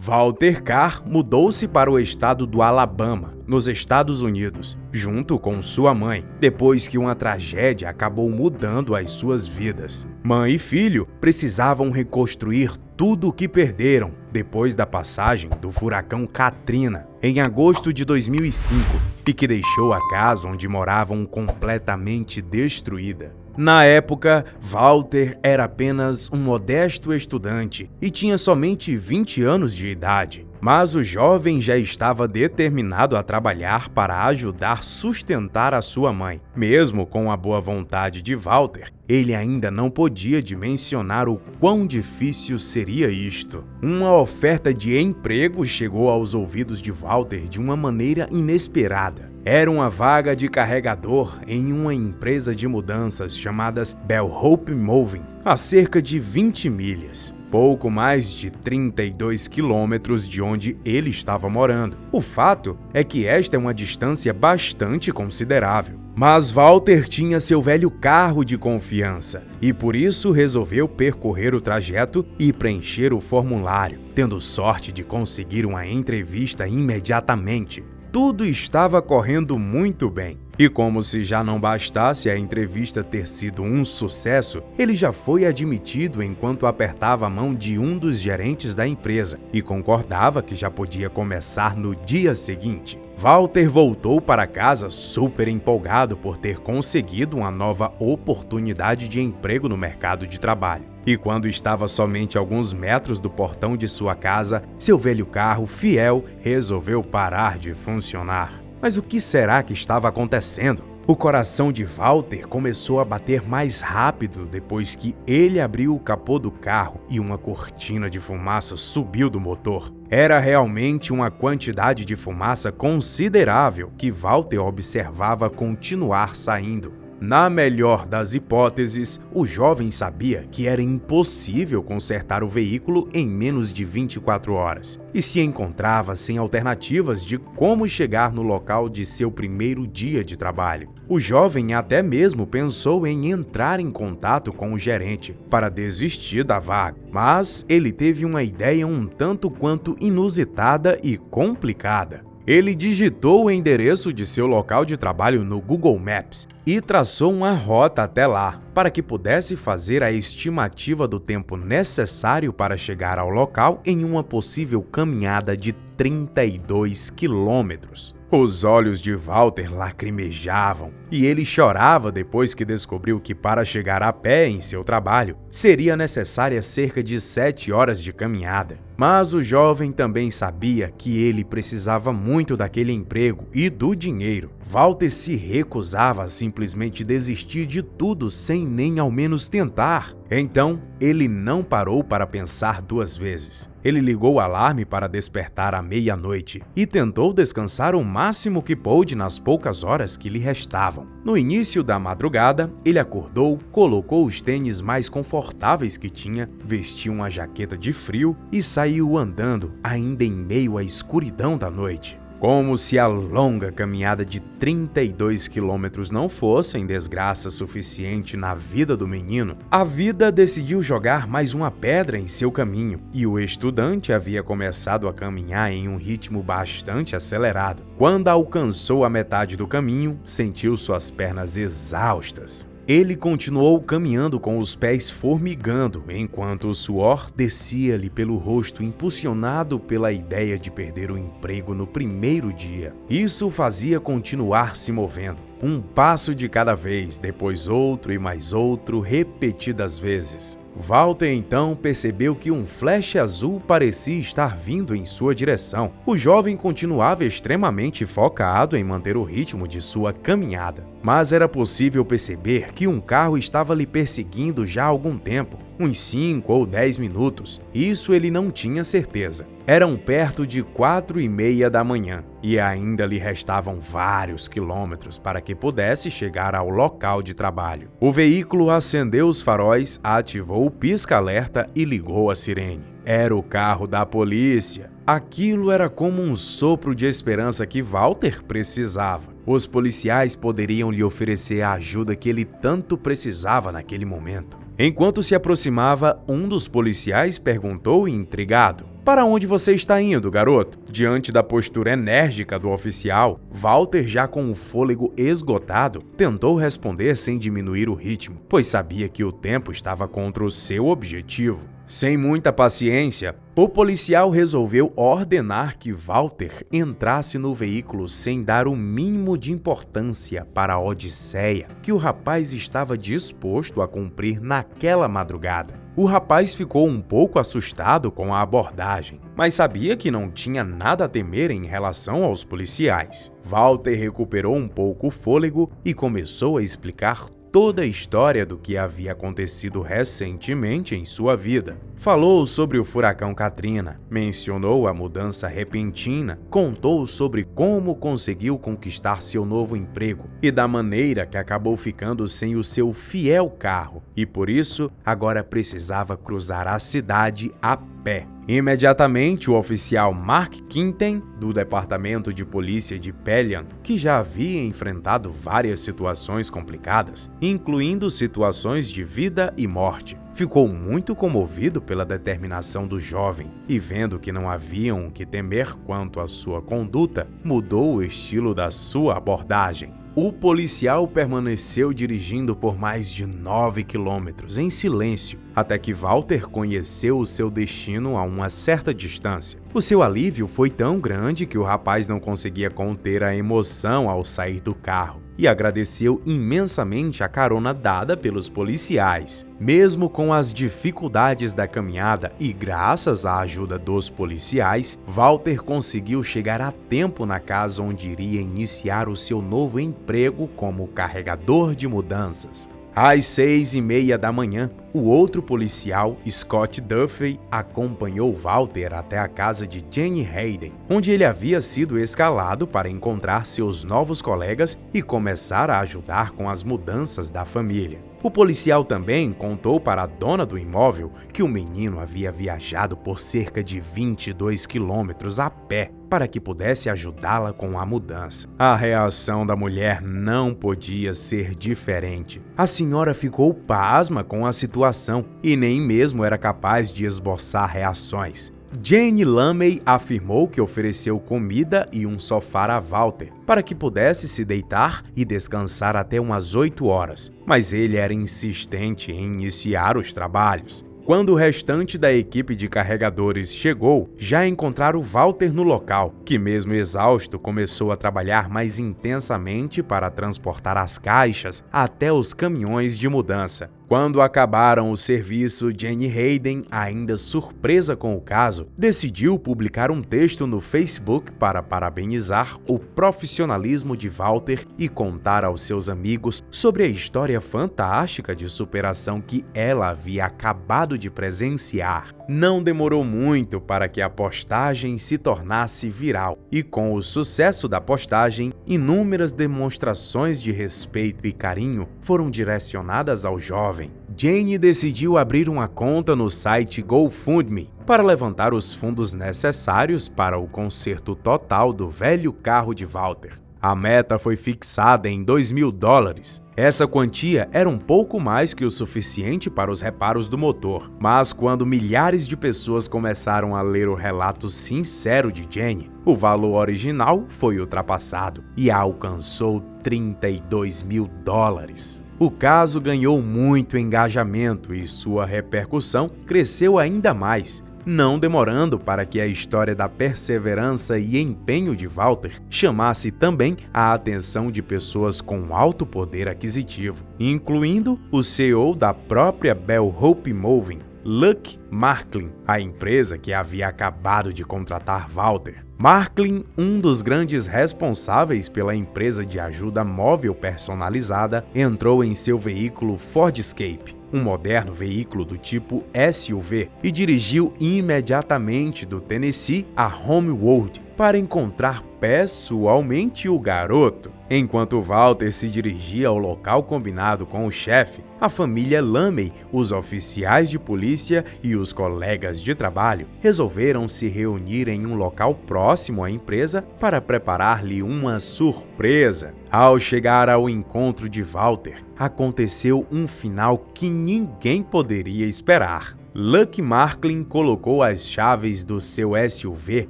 Walter Carr mudou-se para o estado do Alabama, nos Estados Unidos, junto com sua mãe, depois que uma tragédia acabou mudando as suas vidas. Mãe e filho precisavam reconstruir tudo o que perderam depois da passagem do furacão Katrina, em agosto de 2005, e que deixou a casa onde moravam completamente destruída. Na época, Walter era apenas um modesto estudante e tinha somente 20 anos de idade, mas o jovem já estava determinado a trabalhar para ajudar a sustentar a sua mãe. Mesmo com a boa vontade de Walter, ele ainda não podia dimensionar o quão difícil seria isto. Uma oferta de emprego chegou aos ouvidos de Walter de uma maneira inesperada. Era uma vaga de carregador em uma empresa de mudanças chamadas Bellhope Moving, a cerca de 20 milhas, pouco mais de 32 quilômetros de onde ele estava morando. O fato é que esta é uma distância bastante considerável. Mas Walter tinha seu velho carro de confiança e por isso resolveu percorrer o trajeto e preencher o formulário, tendo sorte de conseguir uma entrevista imediatamente. Tudo estava correndo muito bem. E como se já não bastasse a entrevista ter sido um sucesso, ele já foi admitido enquanto apertava a mão de um dos gerentes da empresa e concordava que já podia começar no dia seguinte. Walter voltou para casa super empolgado por ter conseguido uma nova oportunidade de emprego no mercado de trabalho. E quando estava somente a alguns metros do portão de sua casa, seu velho carro fiel resolveu parar de funcionar. Mas o que será que estava acontecendo? O coração de Walter começou a bater mais rápido depois que ele abriu o capô do carro e uma cortina de fumaça subiu do motor. Era realmente uma quantidade de fumaça considerável que Walter observava continuar saindo. Na melhor das hipóteses, o jovem sabia que era impossível consertar o veículo em menos de 24 horas e se encontrava sem alternativas de como chegar no local de seu primeiro dia de trabalho. O jovem até mesmo pensou em entrar em contato com o gerente para desistir da vaga, mas ele teve uma ideia um tanto quanto inusitada e complicada. Ele digitou o endereço de seu local de trabalho no Google Maps e traçou uma rota até lá, para que pudesse fazer a estimativa do tempo necessário para chegar ao local em uma possível caminhada de 32 quilômetros. Os olhos de Walter lacrimejavam e ele chorava depois que descobriu que para chegar a pé em seu trabalho seria necessária cerca de 7 horas de caminhada. Mas o jovem também sabia que ele precisava muito daquele emprego e do dinheiro. Walter se recusava a simplesmente desistir de tudo sem nem ao menos tentar. Então, ele não parou para pensar duas vezes. Ele ligou o alarme para despertar à meia-noite e tentou descansar o máximo que pôde nas poucas horas que lhe restavam. No início da madrugada, ele acordou, colocou os tênis mais confortáveis que tinha, vestiu uma jaqueta de frio e saiu andando, ainda em meio à escuridão da noite. Como se a longa caminhada de 32 quilômetros não fosse desgraça suficiente na vida do menino, a vida decidiu jogar mais uma pedra em seu caminho e o estudante havia começado a caminhar em um ritmo bastante acelerado. Quando alcançou a metade do caminho, sentiu suas pernas exaustas. Ele continuou caminhando com os pés formigando, enquanto o suor descia-lhe pelo rosto, impulsionado pela ideia de perder o emprego no primeiro dia. Isso o fazia continuar se movendo, um passo de cada vez, depois outro e mais outro, repetidas vezes. Walter então percebeu que um flash azul parecia estar vindo em sua direção. O jovem continuava extremamente focado em manter o ritmo de sua caminhada, mas era possível perceber que um carro estava lhe perseguindo já há algum tempo, uns 5 ou 10 minutos. Isso ele não tinha certeza. Eram perto de 4:30 da manhã e ainda lhe restavam vários quilômetros para que pudesse chegar ao local de trabalho. O veículo acendeu os faróis, ativou o pisca-alerta e ligou a sirene. Era o carro da polícia. Aquilo era como um sopro de esperança que Walter precisava. Os policiais poderiam lhe oferecer a ajuda que ele tanto precisava naquele momento. Enquanto se aproximava, um dos policiais perguntou intrigado: Para onde você está indo, garoto? Diante da postura enérgica do oficial, Walter, já com o fôlego esgotado, tentou responder sem diminuir o ritmo, pois sabia que o tempo estava contra o seu objetivo. Sem muita paciência, o policial resolveu ordenar que Walter entrasse no veículo sem dar o mínimo de importância para a odisseia que o rapaz estava disposto a cumprir naquela madrugada. O rapaz ficou um pouco assustado com a abordagem, mas sabia que não tinha nada a temer em relação aos policiais. Walter recuperou um pouco o fôlego e começou a explicar toda a história do que havia acontecido recentemente em sua vida. Falou sobre o furacão Katrina, mencionou a mudança repentina, contou sobre como conseguiu conquistar seu novo emprego e da maneira que acabou ficando sem o seu fiel carro e por isso agora precisava cruzar a cidade a pé. Imediatamente, o oficial Mark Quinten, do Departamento de Polícia de Pelham, que já havia enfrentado várias situações complicadas, incluindo situações de vida e morte, ficou muito comovido pela determinação do jovem e, vendo que não haviam o que temer quanto à sua conduta, mudou o estilo da sua abordagem. O policial permaneceu dirigindo por mais de 9 quilômetros em silêncio, até que Walter conheceu o seu destino a uma certa distância. O seu alívio foi tão grande que o rapaz não conseguia conter a emoção ao sair do carro e agradeceu imensamente a carona dada pelos policiais. Mesmo com as dificuldades da caminhada e graças à ajuda dos policiais, Walter conseguiu chegar a tempo na casa onde iria iniciar o seu novo emprego como carregador de mudanças. Às 6h30 da manhã, o outro policial, Scott Duffy, acompanhou Walter até a casa de Jenny Hayden, onde ele havia sido escalado para encontrar seus novos colegas e começar a ajudar com as mudanças da família. O policial também contou para a dona do imóvel que o menino havia viajado por cerca de 22 quilômetros a pé para que pudesse ajudá-la com a mudança. A reação da mulher não podia ser diferente. A senhora ficou pasma com a situação e nem mesmo era capaz de esboçar reações. Jane Lumley afirmou que ofereceu comida e um sofá a Walter para que pudesse se deitar e descansar até umas 8 horas, mas ele era insistente em iniciar os trabalhos. Quando o restante da equipe de carregadores chegou, já encontraram Walter no local, que mesmo exausto começou a trabalhar mais intensamente para transportar as caixas até os caminhões de mudança. Quando acabaram o serviço, Jenny Hayden, ainda surpresa com o caso, decidiu publicar um texto no Facebook para parabenizar o profissionalismo de Walter e contar aos seus amigos sobre a história fantástica de superação que ela havia acabado de presenciar. Não demorou muito para que a postagem se tornasse viral, e com o sucesso da postagem, inúmeras demonstrações de respeito e carinho foram direcionadas ao jovem. Jane decidiu abrir uma conta no site GoFundMe para levantar os fundos necessários para o conserto total do velho carro de Walter. A meta foi fixada em $2.000. Essa quantia era um pouco mais que o suficiente para os reparos do motor, mas quando milhares de pessoas começaram a ler o relato sincero de Jenny, o valor original foi ultrapassado e alcançou $32.000. O caso ganhou muito engajamento e sua repercussão cresceu ainda mais, não demorando para que a história da perseverança e empenho de Walter chamasse também a atenção de pessoas com alto poder aquisitivo, incluindo o CEO da própria Bell Hope Moving, Luke Marklin, a empresa que havia acabado de contratar Walter. Marklin, um dos grandes responsáveis pela empresa de ajuda móvel personalizada, entrou em seu veículo Ford Escape, um moderno veículo do tipo SUV, e dirigiu imediatamente do Tennessee a Homewood para encontrar pessoalmente o garoto. Enquanto Walter se dirigia ao local combinado com o chefe, a família Lumley, os oficiais de polícia e os colegas de trabalho resolveram se reunir em um local próximo à empresa para preparar-lhe uma surpresa. Ao chegar ao encontro de Walter, aconteceu um final que ninguém poderia esperar. Lucky Marklin colocou as chaves do seu SUV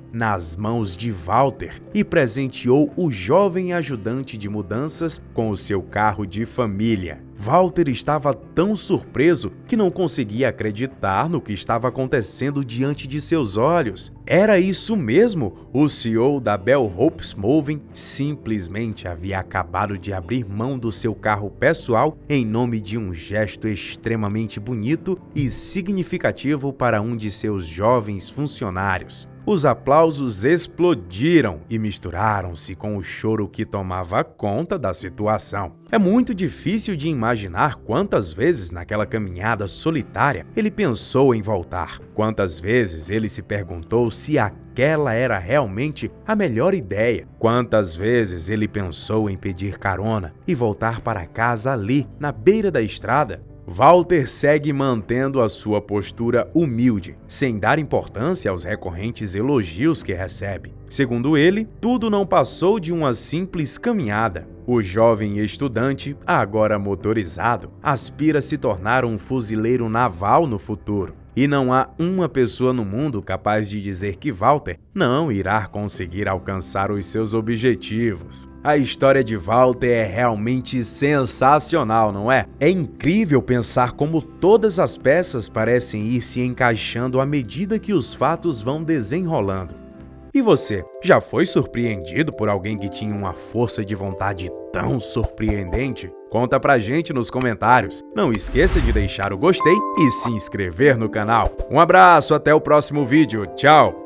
nas mãos de Walter e presenteou o jovem ajudante de mudanças com o seu carro de família. Walter estava tão surpreso que não conseguia acreditar no que estava acontecendo diante de seus olhos. Era isso mesmo! O CEO da Bell Hopes Moving simplesmente havia acabado de abrir mão do seu carro pessoal em nome de um gesto extremamente bonito e significativo para um de seus jovens funcionários. Os aplausos explodiram e misturaram-se com o choro que tomava conta da situação. É muito difícil de imaginar quantas vezes naquela caminhada solitária ele pensou em voltar. Quantas vezes ele se perguntou se aquela era realmente a melhor ideia. Quantas vezes ele pensou em pedir carona e voltar para casa ali, na beira da estrada. Walter segue mantendo a sua postura humilde, sem dar importância aos recorrentes elogios que recebe. Segundo ele, tudo não passou de uma simples caminhada. O jovem estudante, agora motorizado, aspira a se tornar um fuzileiro naval no futuro. E não há uma pessoa no mundo capaz de dizer que Walter não irá conseguir alcançar os seus objetivos. A história de Walter é realmente sensacional, não é? É incrível pensar como todas as peças parecem ir se encaixando à medida que os fatos vão desenrolando. E você, já foi surpreendido por alguém que tinha uma força de vontade tão surpreendente? Conta pra gente nos comentários. Não esqueça de deixar o gostei e se inscrever no canal. Um abraço, até o próximo vídeo. Tchau!